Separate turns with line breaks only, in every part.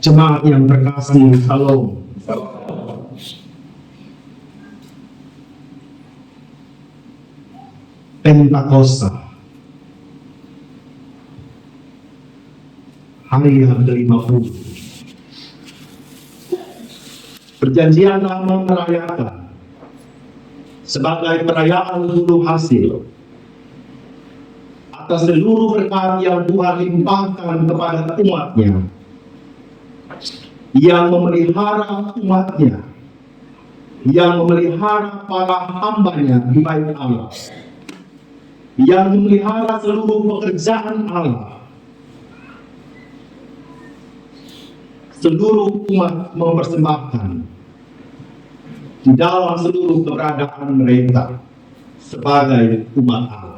Jemaat yang terkasih, Shalom. Pentakosta, hari yang ke-50. Perjanjian Lama merayakan sebagai perayaan hulu hasil atas seluruh berkat yang Tuhan limpahkan kepada umatnya, yang memelihara umatnya, yang memelihara para hambanya di bait Allah, yang memelihara seluruh pekerjaan Allah. Seluruh umat mempersembahkan di dalam seluruh keberadaan mereka sebagai umat Allah.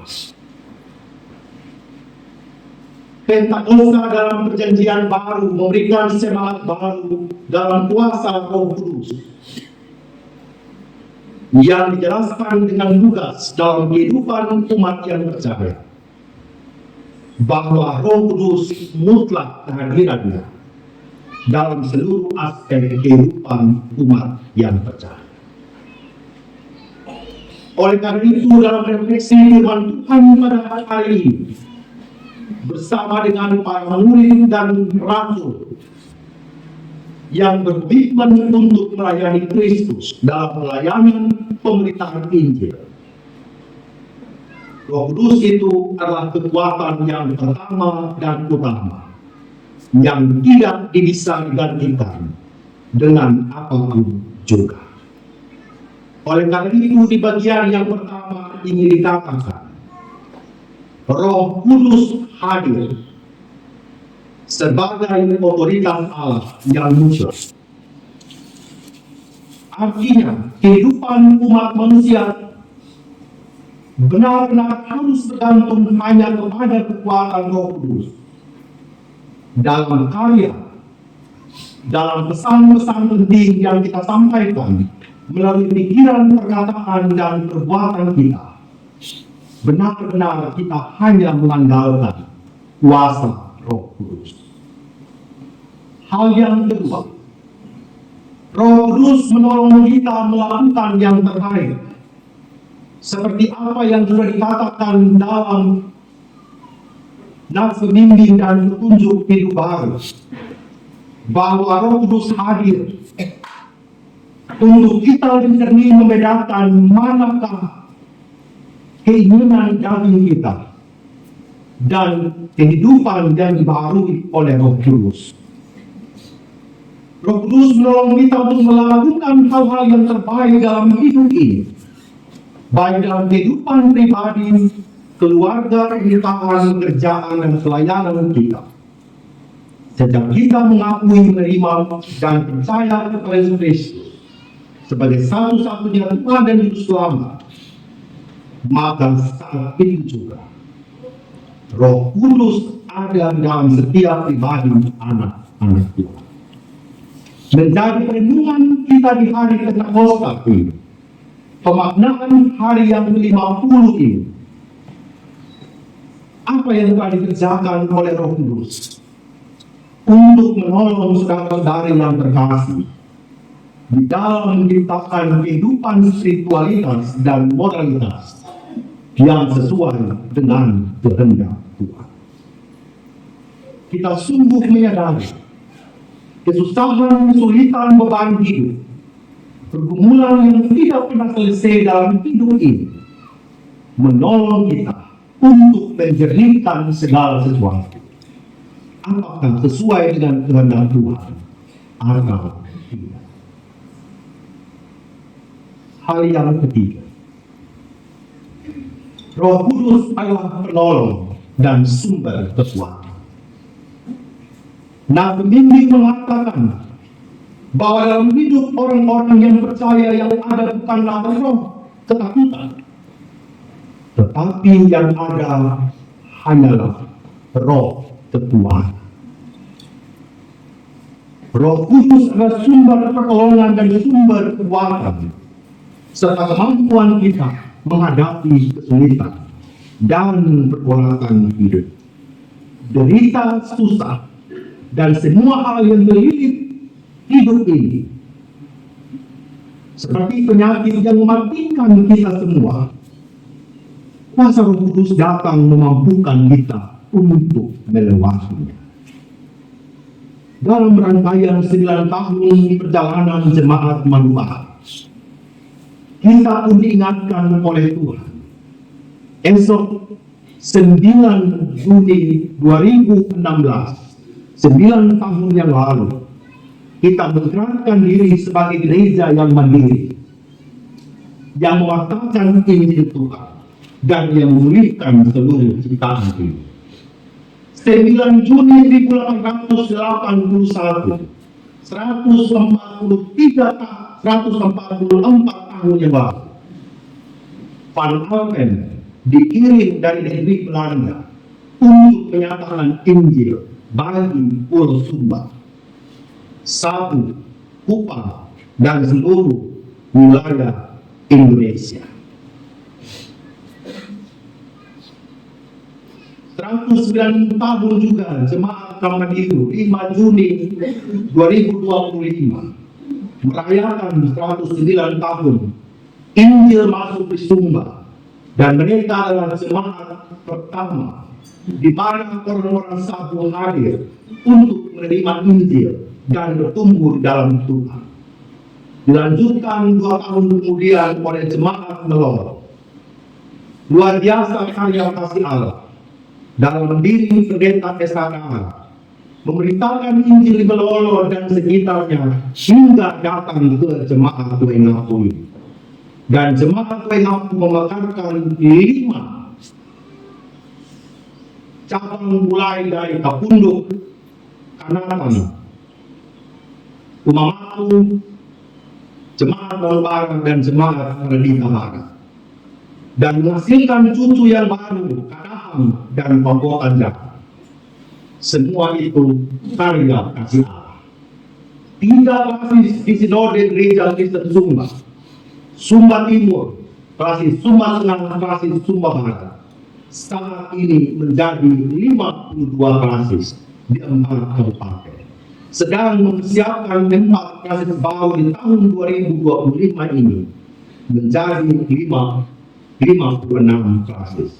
Pentakosta dalam perjanjian baru memberikan semangat baru dalam kuasa Roh Kudus yang dijelaskan dengan lugas dalam kehidupan umat yang percaya bahwa Roh Kudus mutlak kehadirannya dalam seluruh aspek kehidupan umat yang percaya. Oleh karena itu, dalam refleksi firman Tuhan pada hari ini, bersama dengan para murid dan rasul yang berkomitmen untuk melayani Kristus dalam pelayanan pemberitaan Injil. Roh Kudus itu adalah kekuatan yang pertama dan utama, yang tidak bisa digantikan dengan apapun juga. Oleh karena itu, di bagian yang pertama ini dikatakan, Roh Kudus hadir sebagai otoritas Allah yang muncul. Artinya, kehidupan umat manusia benar-benar harus bergantung hanya kepada kekuatan Roh Kudus dalam karya, dalam pesan-pesan penting yang kita sampaikan melalui pikiran, perkataan, dan perbuatan kita. Benar-benar kita hanya mengandalkan kuasa Roh Kudus. Hal yang kedua, Roh Kudus menolong kita melakukan yang terbaik, seperti apa yang sudah dikatakan dalam nas pembimbing dan petunjuk hidup baru, bahwa Roh Kudus hadir untuk kita discerni membedakan manakah keinginan daging kita dan kehidupan yang dibaharui oleh Roh Kudus. Roh Kudus menolong kita untuk melakukan hal-hal yang terbaik dalam hidup ini, baik dalam kehidupan pribadi, keluarga, pernikahan, kerjaan, dan pelayanan kita. Sejak kita mengakui, menerima, dan percaya kepada Yesus Kristus sebagai satu-satunya Tuhan dan Juru Selamat, maka saat itu juga Roh Kudus ada dalam setiap pribadi anak-anak Tuhan. Menjadi perenungan kita di hari Pentakosta ini, pemaknaan hari yang ke-50 ini, apa yang telah dikerjakan oleh Roh Kudus untuk menolong saudara-saudari yang terkasih di dalam menciptakan kehidupan spiritualitas dan moralitas yang sesuai dengan kehendak Tuhan. Kita sungguh menyadari kesusahan, kesulitan, beban hidup, pergumulan yang tidak pernah selesai dalam hidup ini, menolong kita untuk menjernihkan segala sesuatu. Apakah sesuai dengan kehendak Tuhan atau tidak? Hal yang ketiga, Roh Kudus adalah penolong dan sumber kekuatan. Nah, pembimbing mengatakan bahwa dalam hidup orang-orang yang percaya yang ada bukanlah roh ketakutan, tetapi yang ada hanyalah roh kekuatan. Roh Kudus adalah sumber pertolongan dan sumber kekuatan, serta kemampuan kita menghadapi kesulitan dan pergulatan hidup. Derita susah dan semua hal yang melilit hidup ini. Seperti penyakit yang mematikan kita semua, kuasa Roh Kudus datang memampukan kita untuk melewatinya. Dalam rangkaian 9 tahun perjalanan jemaat Manuara, kita pun diingatkan oleh Tuhan. Esok 9 Juni 2016, 9 tahun yang lalu, kita menerapkan diri sebagai gereja yang mandiri, yang mewartakan Injil Tuhan, dan yang memulihkan seluruh ciptaan ini. 9 Juni 1881, 144 tahun yang lalu, Van Alpen dikirim dari negeri Belanda untuk menyatakan Injil bagi Pulau Sumba, Sabah, Kupang, dan seluruh wilayah Indonesia. 109 tahun juga jemaat Kamadiru 5 Juni 2025 merayakan 109 tahun Injil masuk di Sumba, dan mereka adalah jemaat pertama di mana orang-orang Sabah hadir untuk menerima Injil dan bertumbuh dalam Tuhan. Dilanjutkan 2 tahun kemudian oleh jemaat Meloro. Luar biasa karya kasih Allah dalam diri pendeta SHKA memberitakan Injil di Meloro dan sekitarnya hingga datang ke jemaat Waingapu. Dan jemaat Waingapu memekarkan 5 cabang mulai dari Kapunduk, Kanatan, Umamatu, jemaat Barat, dan jemaat Radita Barat, dan menghasilkan cucu yang baru, Kanaham dan Pambuatan Jakarta. Semua itu karya kasih Allah. 3 klasis di Sinode Gereja Kristen Sumba, Sumba Timur, klasis Sumba Tengah, klasis Sumba Barat, saat ini menjadi 52 klasis di 4 kabupaten. Sedang mempersiapkan 4 klasis baru di tahun 2025 ini menjadi 56 klasis.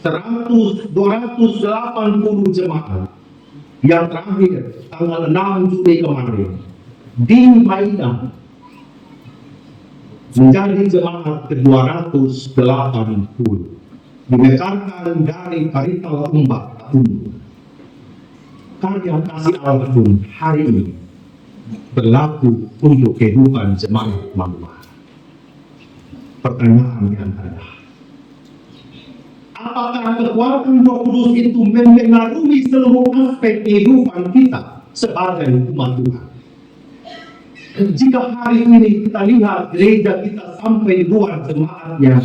280 jemaat yang terakhir tanggal 6 Juli kemarin di Maida menjadi jemaat ke-280, dimekarkan dari Karitala Umbak Undu. Karya kasih Allah pun hari ini berlaku untuk kehidupan jemaat Manuara. Pertanyaannya adalah, apakah kekuatan Roh Kudus itu mempengaruhi seluruh aspek kehidupan kita sebagai umat Tuhan? Jika hari ini kita lihat gereja kita sampai luar jemaatnya,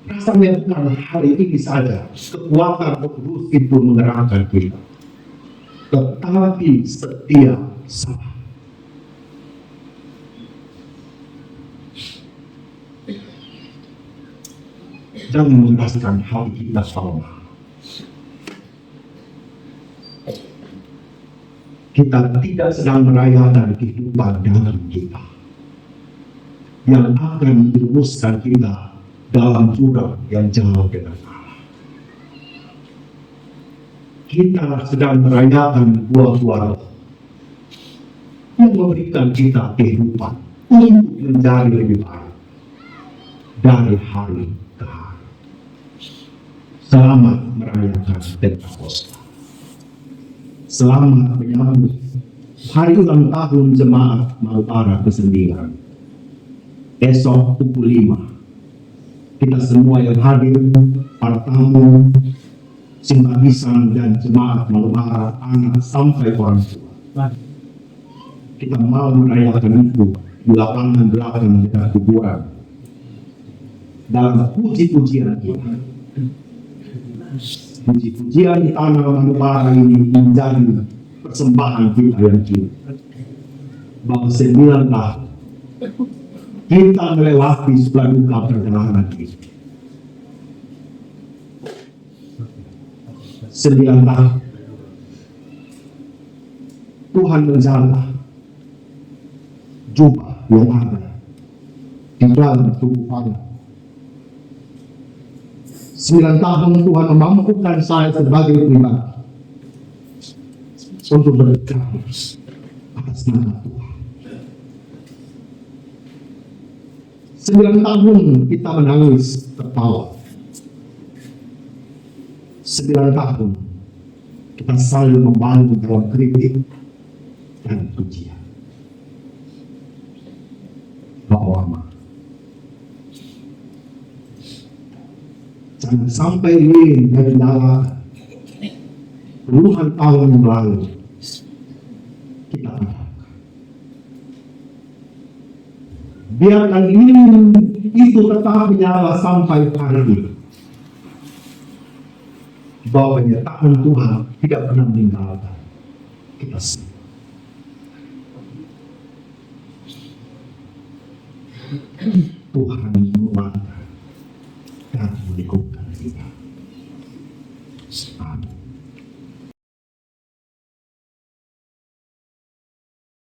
rasanya bukan hari ini saja kekuatan Roh Kudus itu menggerakkan kita, tetapi setiap saat. Jangan mengeraskan hati kita sama. Kita tidak sedang merayakan kehidupan dalam kita yang akan merumuskan kita dalam jurang yang jauh dengan Allah. Kita sedang merayakan buah-buah roh yang memberikan kita kehidupan untuk menjadi lebih baik dari hari ke hari. Selamat merayakan Pentakosta. Selamat menyambut hari ulang tahun jemaat Manuara ke-9. Esok pukul 5, kita semua yang hadir, para tamu, simpatisan dan jemaat Manuara, anak sampai orang tua, kita mau merayakan itu di lapangan belakang dekat kuburan dalam puji-pujian kita. Puji-pujian di tanah Manuara ini menjadi persembahan kita yang kini. Bahwa 9 tahun kita melewati sebelah duka perjalanan ini. 9 tahun Tuhan menjaga jubah yang ada di dalam tubuh Anda. 9 tahun Tuhan memampukan saya sebagai pribadi untuk berkarya atas nama Tuhan. 9 tahun kita menangis tertawa. 9 tahun kita selalu membangun dalam kritik dan pujian. Bahwa jangan sampai ini dari dalam puluhan tahun yang lalu kita biarkan ini itu tetap menyala sampai hari ini, bahwa penyertaan Tuhan tidak pernah meninggalkan kita semua. Tuhan menguatkan dan mengukuhkan kita. Amin.